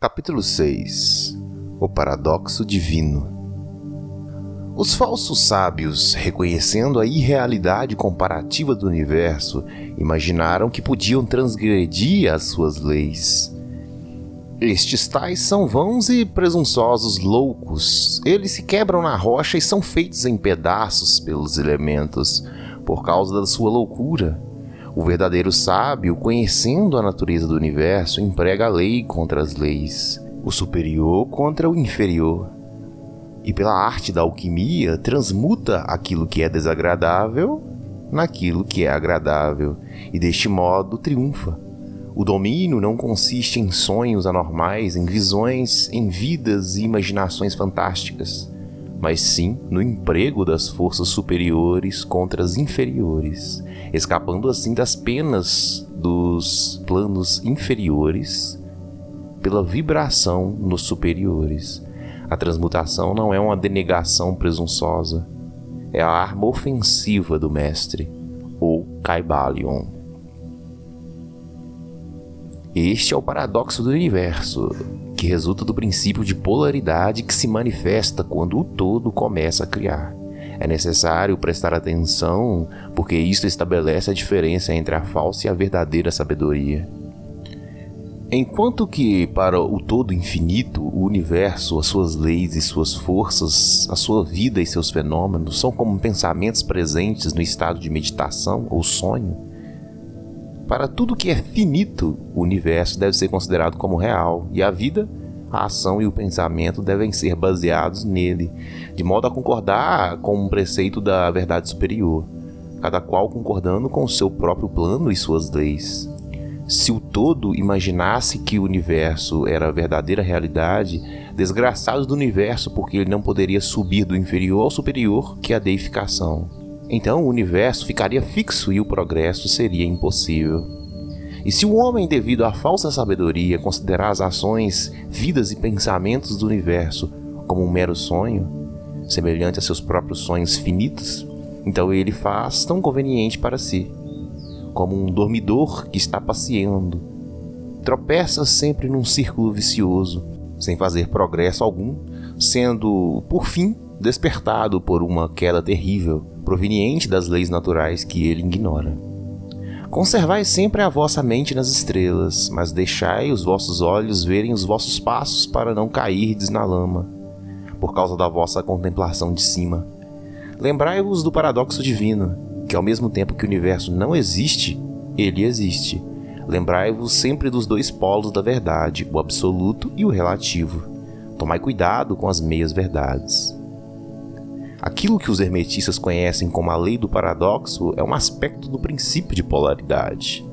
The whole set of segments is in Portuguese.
Capítulo 6 O Paradoxo Divino. Os falsos sábios, reconhecendo a irrealidade comparativa do universo, imaginaram que podiam transgredir as suas leis. Estes tais são vãos e presunçosos loucos. Eles se quebram na rocha e são feitos em pedaços pelos elementos, por causa da sua loucura. O verdadeiro sábio, conhecendo a natureza do universo, emprega a lei contra as leis, o superior contra o inferior. E pela arte da alquimia, transmuta aquilo que é desagradável naquilo que é agradável, e deste modo triunfa. O domínio não consiste em sonhos anormais, em visões, em vidas e imaginações fantásticas, mas sim no emprego das forças superiores contra as inferiores, escapando assim das penas dos planos inferiores pela vibração nos superiores. A transmutação não é uma denegação presunçosa, é a arma ofensiva do mestre, ou Kybalion. Este é o paradoxo do universo, que resulta do princípio de polaridade que se manifesta quando o todo começa a criar. É necessário prestar atenção, porque isto estabelece a diferença entre a falsa e a verdadeira sabedoria. Enquanto que, para o todo infinito, o universo, as suas leis e suas forças, a sua vida e seus fenômenos são como pensamentos presentes no estado de meditação ou sonho, para tudo que é finito, o universo deve ser considerado como real, e a vida, a ação e o pensamento devem ser baseados nele, de modo a concordar com um preceito da verdade superior, cada qual concordando com o seu próprio plano e suas leis. Se o todo imaginasse que o universo era a verdadeira realidade, desgraçado do universo, porque ele não poderia subir do inferior ao superior, que é a deificação. Então o universo ficaria fixo e o progresso seria impossível. E se o homem, devido à falsa sabedoria, considerar as ações, vidas e pensamentos do universo como um mero sonho, semelhante a seus próprios sonhos finitos, então ele faz tão conveniente para si, como um dormidor que está passeando. Tropeça sempre num círculo vicioso, sem fazer progresso algum, sendo, por fim, despertado por uma queda terrível, proveniente das leis naturais que ele ignora. Conservai sempre a vossa mente nas estrelas, mas deixai os vossos olhos verem os vossos passos para não cairdes na lama, por causa da vossa contemplação de cima. Lembrai-vos do paradoxo divino, que ao mesmo tempo que o universo não existe, ele existe. Lembrai-vos sempre dos dois polos da verdade, o absoluto e o relativo. Tomai cuidado com as meias-verdades. Aquilo que os hermetistas conhecem como a lei do paradoxo é um aspecto do princípio de polaridade.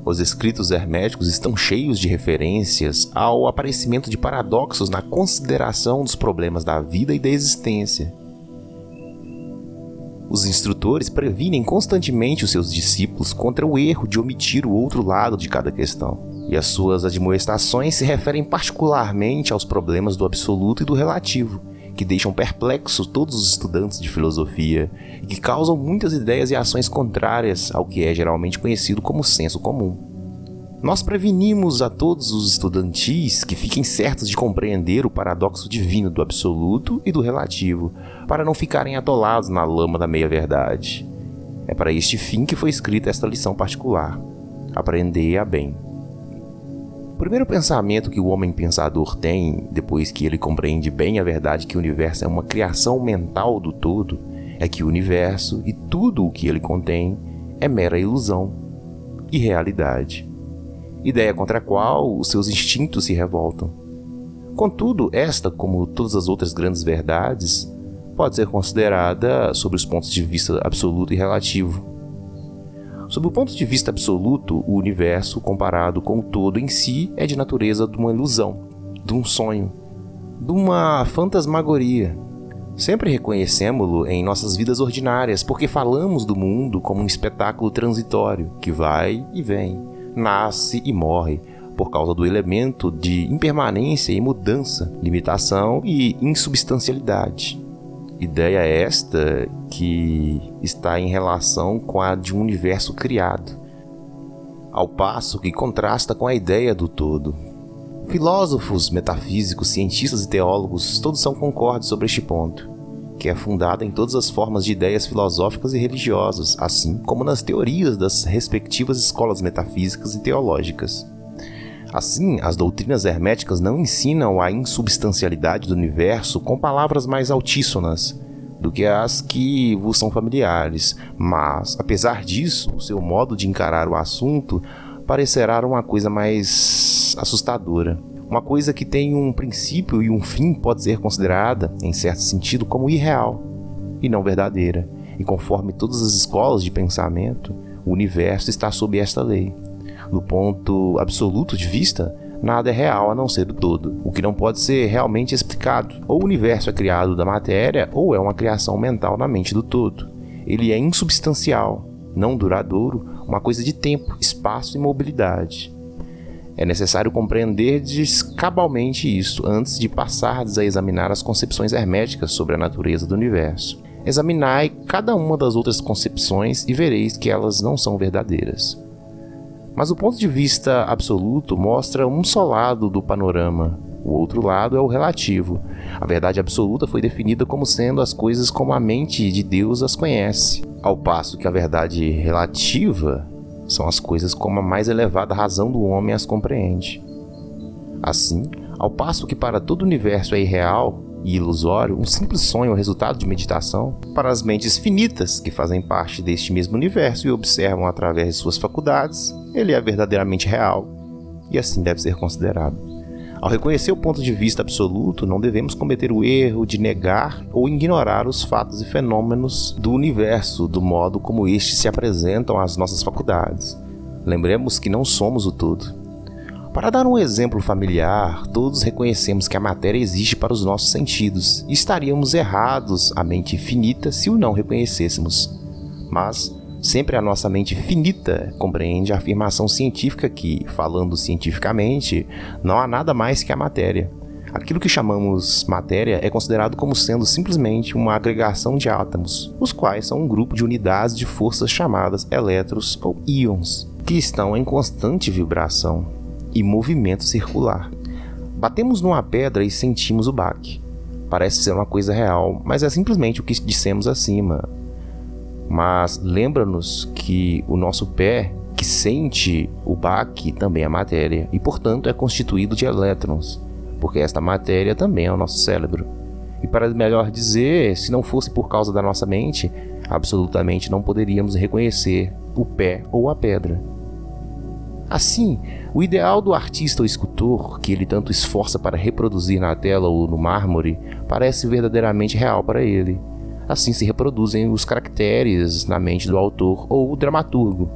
Os escritos herméticos estão cheios de referências ao aparecimento de paradoxos na consideração dos problemas da vida e da existência. Os instrutores previnem constantemente os seus discípulos contra o erro de omitir o outro lado de cada questão, e as suas admoestações se referem particularmente aos problemas do absoluto e do relativo, que deixam perplexos todos os estudantes de filosofia e que causam muitas ideias e ações contrárias ao que é geralmente conhecido como senso comum. Nós prevenimos a todos os estudantis que fiquem certos de compreender o paradoxo divino do absoluto e do relativo, para não ficarem atolados na lama da meia-verdade. É para este fim que foi escrita esta lição particular. Aprendei-a bem. O primeiro pensamento que o homem pensador tem, depois que ele compreende bem a verdade que o universo é uma criação mental do todo, é que o universo e tudo o que ele contém é mera ilusão, irrealidade, ideia contra a qual os seus instintos se revoltam. Contudo, esta, como todas as outras grandes verdades, pode ser considerada sob os pontos de vista absoluto e relativo. Sob o ponto de vista absoluto, o universo, comparado com o todo em si, é de natureza de uma ilusão, de um sonho, de uma fantasmagoria. Sempre reconhecemos-lo em nossas vidas ordinárias, porque falamos do mundo como um espetáculo transitório, que vai e vem, nasce e morre, por causa do elemento de impermanência e mudança, limitação e insubstancialidade. Ideia esta que está em relação com a de um universo criado, ao passo que contrasta com a ideia do todo. Filósofos, metafísicos, cientistas e teólogos todos são concordes sobre este ponto, que é fundado em todas as formas de ideias filosóficas e religiosas, assim como nas teorias das respectivas escolas metafísicas e teológicas. Assim, as doutrinas herméticas não ensinam a insubstancialidade do universo com palavras mais altíssonas do que as que vos são familiares, mas, apesar disso, o seu modo de encarar o assunto parecerá uma coisa mais assustadora. Uma coisa que tem um princípio e um fim pode ser considerada, em certo sentido, como irreal e não verdadeira. E conforme todas as escolas de pensamento, o universo está sob esta lei. Do ponto absoluto de vista, nada é real a não ser o todo, o que não pode ser realmente explicado. Ou o universo é criado da matéria, ou é uma criação mental na mente do todo. Ele é insubstancial, não duradouro, uma coisa de tempo, espaço e mobilidade. É necessário compreender cabalmente isso antes de passardes a examinar as concepções herméticas sobre a natureza do universo. Examinai cada uma das outras concepções e vereis que elas não são verdadeiras. Mas o ponto de vista absoluto mostra um só lado do panorama. O outro lado é o relativo. A verdade absoluta foi definida como sendo as coisas como a mente de Deus as conhece, ao passo que a verdade relativa são as coisas como a mais elevada razão do homem as compreende. Assim, ao passo que para todo o universo é irreal e ilusório, um simples sonho é o resultado de meditação, para as mentes finitas que fazem parte deste mesmo universo e observam através de suas faculdades, ele é verdadeiramente real e assim deve ser considerado. Ao reconhecer o ponto de vista absoluto, não devemos cometer o erro de negar ou ignorar os fatos e fenômenos do universo, do modo como estes se apresentam às nossas faculdades. Lembremos que não somos o todo. Para dar um exemplo familiar, todos reconhecemos que a matéria existe para os nossos sentidos, e estaríamos errados a mente finita se o não reconhecêssemos. Mas sempre a nossa mente finita compreende a afirmação científica que, falando cientificamente, não há nada mais que a matéria. Aquilo que chamamos matéria é considerado como sendo simplesmente uma agregação de átomos, os quais são um grupo de unidades de forças chamadas elétrons ou íons, que estão em constante vibração e movimento circular. Batemos numa pedra e sentimos o baque. Parece ser uma coisa real, mas é simplesmente o que dissemos acima. Mas lembra-nos que o nosso pé, que sente o baque, também é matéria, e portanto é constituído de elétrons, porque esta matéria também é o nosso cérebro. E para melhor dizer, se não fosse por causa da nossa mente, absolutamente não poderíamos reconhecer o pé ou a pedra. Assim, o ideal do artista ou escultor, que ele tanto esforça para reproduzir na tela ou no mármore, parece verdadeiramente real para ele. Assim se reproduzem os caracteres na mente do autor ou dramaturgo,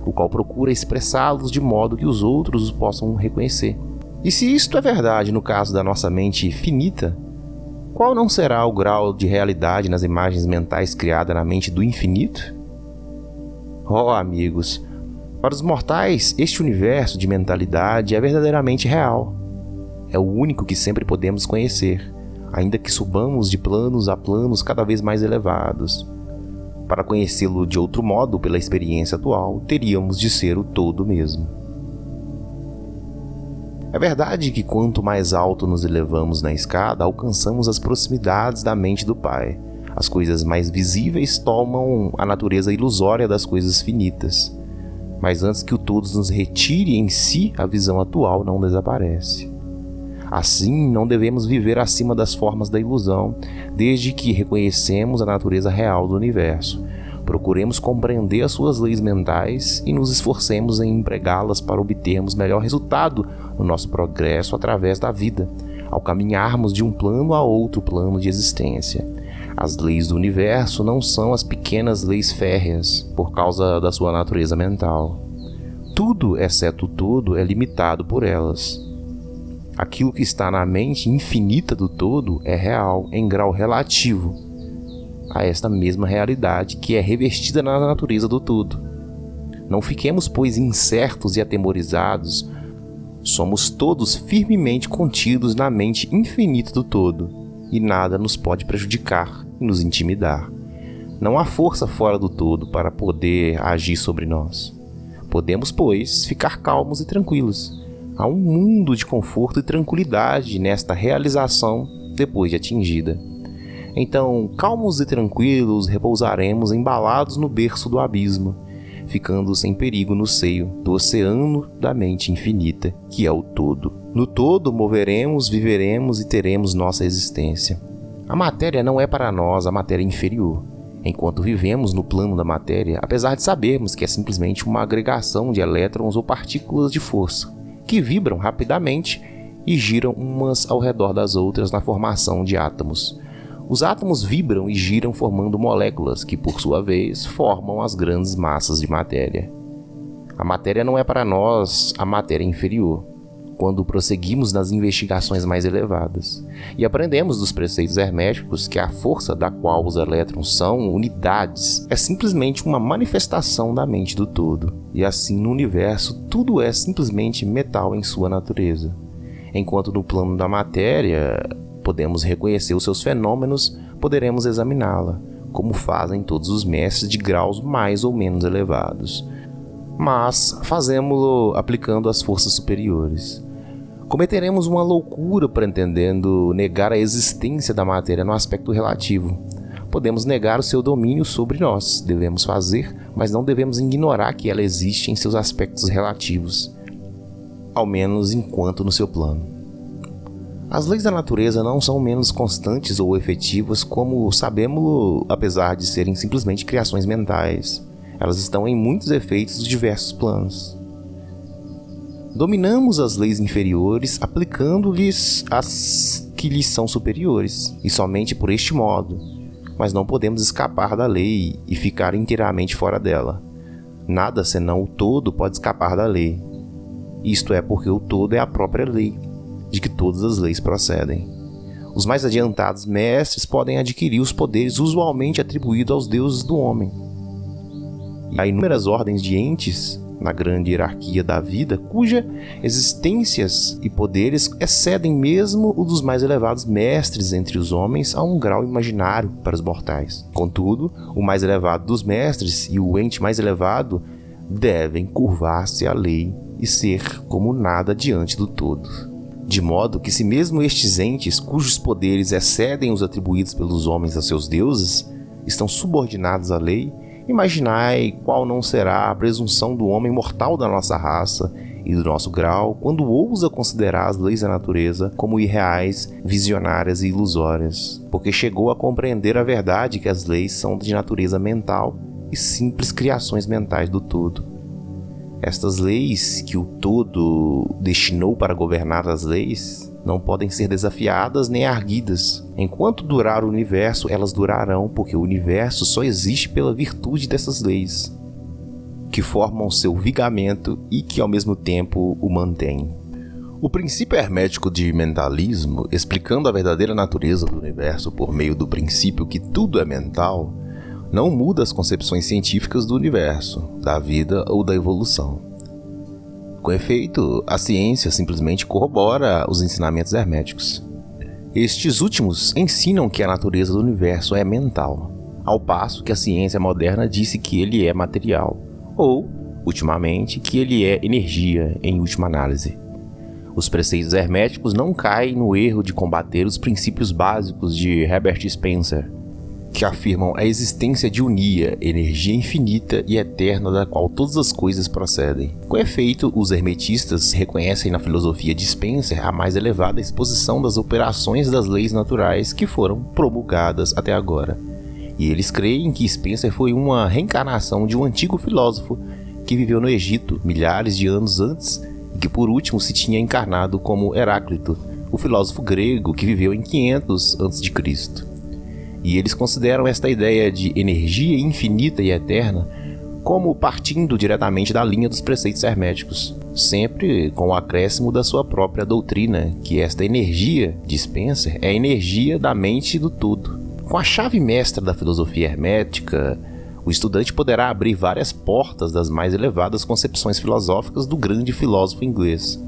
o qual procura expressá-los de modo que os outros os possam reconhecer. E se isto é verdade no caso da nossa mente finita, qual não será o grau de realidade nas imagens mentais criadas na mente do infinito? Oh, amigos! Para os mortais, este universo de mentalidade é verdadeiramente real. É o único que sempre podemos conhecer, ainda que subamos de planos a planos cada vez mais elevados. Para conhecê-lo de outro modo pela experiência atual, teríamos de ser o todo mesmo. É verdade que quanto mais alto nos elevamos na escada, alcançamos as proximidades da mente do Pai. As coisas mais visíveis tomam a natureza ilusória das coisas finitas. Mas antes que o todo nos retire em si, a visão atual não desaparece. Assim, não devemos viver acima das formas da ilusão, desde que reconhecemos a natureza real do universo. Procuremos compreender as suas leis mentais e nos esforcemos em empregá-las para obtermos melhor resultado no nosso progresso através da vida, ao caminharmos de um plano a outro plano de existência. As leis do universo não são as pequenas leis férreas, por causa da sua natureza mental. Tudo, exceto o todo, é limitado por elas. Aquilo que está na mente infinita do todo é real em grau relativo a esta mesma realidade que é revestida na natureza do todo. Não fiquemos, pois, incertos e atemorizados. Somos todos firmemente contidos na mente infinita do todo, e nada nos pode prejudicar e nos intimidar. Não há força fora do todo para poder agir sobre nós. Podemos, pois, ficar calmos e tranquilos, a um mundo de conforto e tranquilidade nesta realização depois de atingida. Então, calmos e tranquilos, repousaremos embalados no berço do abismo, ficando sem perigo no seio do oceano da mente infinita, que é o todo. No todo, moveremos, viveremos e teremos nossa existência. A matéria não é para nós a matéria inferior. Enquanto vivemos no plano da matéria, apesar de sabermos que é simplesmente uma agregação de elétrons ou partículas de força, que vibram rapidamente e giram umas ao redor das outras na formação de átomos. Os átomos vibram e giram formando moléculas que, por sua vez, formam as grandes massas de matéria. A matéria não é para nós a matéria inferior, quando prosseguimos nas investigações mais elevadas, e aprendemos dos preceitos herméticos que a força da qual os elétrons são unidades é simplesmente uma manifestação da mente do todo, e assim no universo tudo é simplesmente metal em sua natureza. Enquanto no plano da matéria podemos reconhecer os seus fenômenos, poderemos examiná-la, como fazem todos os mestres de graus mais ou menos elevados. Mas fazemos-lo aplicando as forças superiores. Cometeremos uma loucura pretendendo negar a existência da matéria no aspecto relativo. Podemos negar o seu domínio sobre nós, devemos fazer, mas não devemos ignorar que ela existe em seus aspectos relativos, ao menos enquanto no seu plano. As leis da natureza não são menos constantes ou efetivas como sabemos-lo, apesar de serem simplesmente criações mentais. Elas estão em muitos efeitos dos diversos planos. Dominamos as leis inferiores aplicando-lhes as que lhes são superiores, e somente por este modo. Mas não podemos escapar da lei e ficar inteiramente fora dela. Nada senão o todo pode escapar da lei. Isto é porque o todo é a própria lei, de que todas as leis procedem. Os mais adiantados mestres podem adquirir os poderes usualmente atribuídos aos deuses do homem. E há inúmeras ordens de entes na grande hierarquia da vida, cuja existências e poderes excedem mesmo o dos mais elevados mestres entre os homens a um grau imaginário para os mortais. Contudo, o mais elevado dos mestres e o ente mais elevado devem curvar-se à lei e ser como nada diante do todo. De modo que se mesmo estes entes, cujos poderes excedem os atribuídos pelos homens a seus deuses, estão subordinados à lei, imaginai qual não será a presunção do homem mortal da nossa raça e do nosso grau quando ousa considerar as leis da natureza como irreais, visionárias e ilusórias, porque chegou a compreender a verdade que as leis são de natureza mental e simples criações mentais do todo. Estas leis que o todo destinou para governar as leis não podem ser desafiadas nem arguidas. Enquanto durar o universo, elas durarão, porque o universo só existe pela virtude dessas leis, que formam seu vigamento e que ao mesmo tempo o mantêm. O princípio hermético de mentalismo, explicando a verdadeira natureza do universo por meio do princípio que tudo é mental, não muda as concepções científicas do universo, da vida ou da evolução. Com efeito, a ciência simplesmente corrobora os ensinamentos herméticos. Estes últimos ensinam que a natureza do universo é mental, ao passo que a ciência moderna disse que ele é material, ou, ultimamente, que ele é energia, em última análise. Os preceitos herméticos não caem no erro de combater os princípios básicos de Herbert Spencer, que afirmam a existência de unia, energia infinita e eterna da qual todas as coisas procedem. Com efeito, os hermetistas reconhecem na filosofia de Spencer a mais elevada exposição das operações das leis naturais que foram promulgadas até agora. E eles creem que Spencer foi uma reencarnação de um antigo filósofo que viveu no Egito milhares de anos antes e que por último se tinha encarnado como Heráclito, o filósofo grego que viveu em 500 a.C. E eles consideram esta ideia de energia infinita e eterna como partindo diretamente da linha dos preceitos herméticos, sempre com o acréscimo da sua própria doutrina, que esta energia de Spencer é a energia da mente do todo. Com a chave mestra da filosofia hermética, o estudante poderá abrir várias portas das mais elevadas concepções filosóficas do grande filósofo inglês,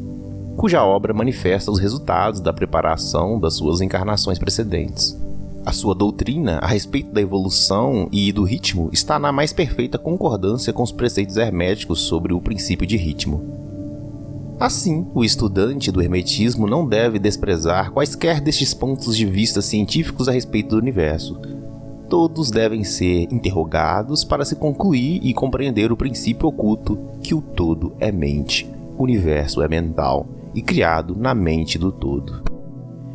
cuja obra manifesta os resultados da preparação das suas encarnações precedentes. A sua doutrina a respeito da evolução e do ritmo está na mais perfeita concordância com os preceitos herméticos sobre o princípio de ritmo. Assim, o estudante do hermetismo não deve desprezar quaisquer destes pontos de vista científicos a respeito do universo. Todos devem ser interrogados para se concluir e compreender o princípio oculto que o todo é mente, o universo é mental e criado na mente do todo.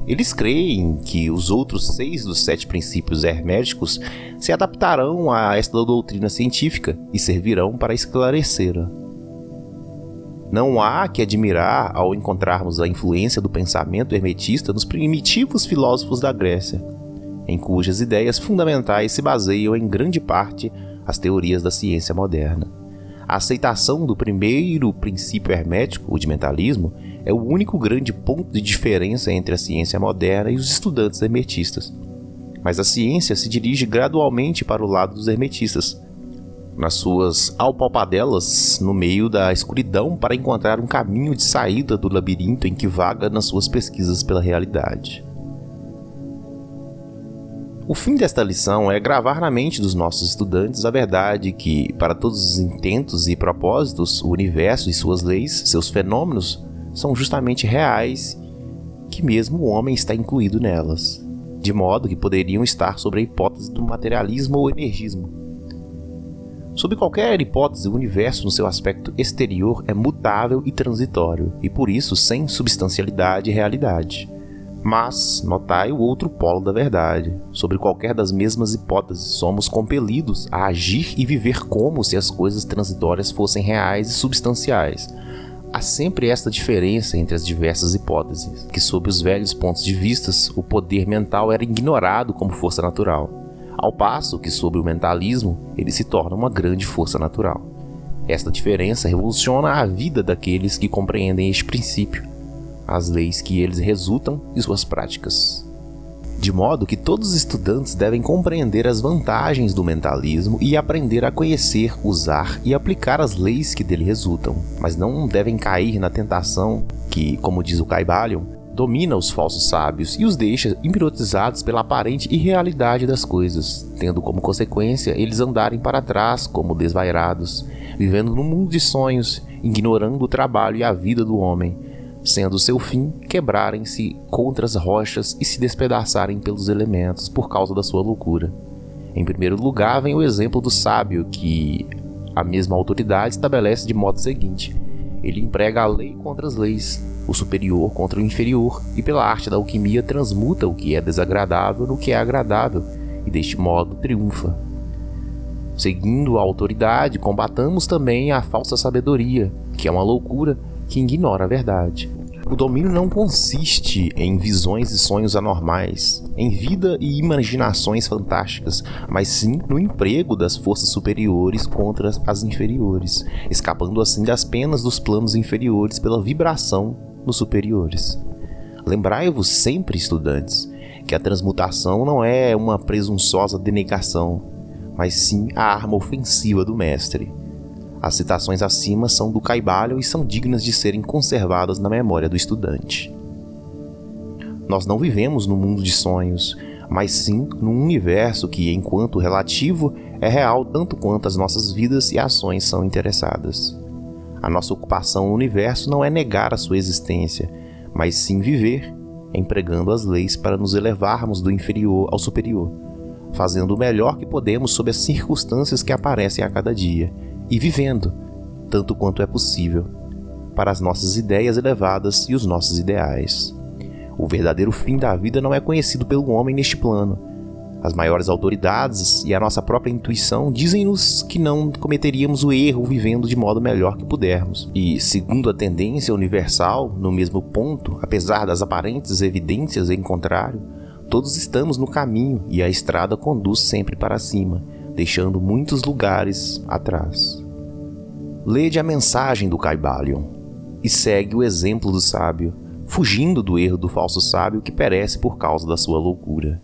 Eles creem que os outros 6 dos 7 princípios herméticos se adaptarão a esta doutrina científica e servirão para esclarecê-la. Não há que admirar ao encontrarmos a influência do pensamento hermetista nos primitivos filósofos da Grécia, em cujas ideias fundamentais se baseiam em grande parte as teorias da ciência moderna. A aceitação do primeiro princípio hermético, o de mentalismo, é o único grande ponto de diferença entre a ciência moderna e os estudantes hermetistas. Mas a ciência se dirige gradualmente para o lado dos hermetistas, nas suas alpalpadelas no meio da escuridão para encontrar um caminho de saída do labirinto em que vaga nas suas pesquisas pela realidade. O fim desta lição é gravar na mente dos nossos estudantes a verdade que, para todos os intentos e propósitos, o universo e suas leis, seus fenômenos, são justamente reais, que mesmo o homem está incluído nelas, de modo que poderiam estar sobre a hipótese do materialismo ou energismo. Sob qualquer hipótese, o universo no seu aspecto exterior é mutável e transitório, e por isso sem substancialidade e realidade. Mas, notai o outro polo da verdade. Sobre qualquer das mesmas hipóteses, somos compelidos a agir e viver como se as coisas transitórias fossem reais e substanciais. Há sempre esta diferença entre as diversas hipóteses, que sob os velhos pontos de vista, o poder mental era ignorado como força natural, ao passo que sob o mentalismo ele se torna uma grande força natural. Esta diferença revoluciona a vida daqueles que compreendem este princípio, as leis que eles resultam e suas práticas. De modo que todos os estudantes devem compreender as vantagens do mentalismo e aprender a conhecer, usar e aplicar as leis que dele resultam, mas não devem cair na tentação que, como diz o Kybalion, domina os falsos sábios e os deixa hipnotizados pela aparente irrealidade das coisas, tendo como consequência eles andarem para trás como desvairados, vivendo num mundo de sonhos, ignorando o trabalho e a vida do homem, sendo seu fim quebrarem-se contra as rochas e se despedaçarem pelos elementos por causa da sua loucura. Em primeiro lugar vem o exemplo do sábio, que a mesma autoridade estabelece de modo seguinte: ele emprega a lei contra as leis, o superior contra o inferior, e pela arte da alquimia transmuta o que é desagradável no que é agradável, e deste modo triunfa. Seguindo a autoridade, combatamos também a falsa sabedoria, que é uma loucura que ignora a verdade. O domínio não consiste em visões e sonhos anormais, em vida e imaginações fantásticas, mas sim no emprego das forças superiores contra as inferiores, escapando assim das penas dos planos inferiores pela vibração nos superiores. Lembrai-vos sempre, estudantes, que a transmutação não é uma presunçosa denegação, mas sim a arma ofensiva do mestre. As citações acima são do Kybalion e são dignas de serem conservadas na memória do estudante. Nós não vivemos num mundo de sonhos, mas sim num universo que, enquanto relativo, é real tanto quanto as nossas vidas e ações são interessadas. A nossa ocupação no universo não é negar a sua existência, mas sim viver, empregando as leis para nos elevarmos do inferior ao superior, fazendo o melhor que podemos sob as circunstâncias que aparecem a cada dia, e vivendo, tanto quanto é possível, para as nossas ideias elevadas e os nossos ideais. O verdadeiro fim da vida não é conhecido pelo homem neste plano. As maiores autoridades e a nossa própria intuição dizem-nos que não cometeríamos o erro vivendo de modo melhor que pudermos. E, segundo a tendência universal, no mesmo ponto, apesar das aparentes evidências em contrário, todos estamos no caminho e a estrada conduz sempre para cima, deixando muitos lugares atrás. Lede a mensagem do Kybalion e segue o exemplo do sábio, fugindo do erro do falso sábio que perece por causa da sua loucura.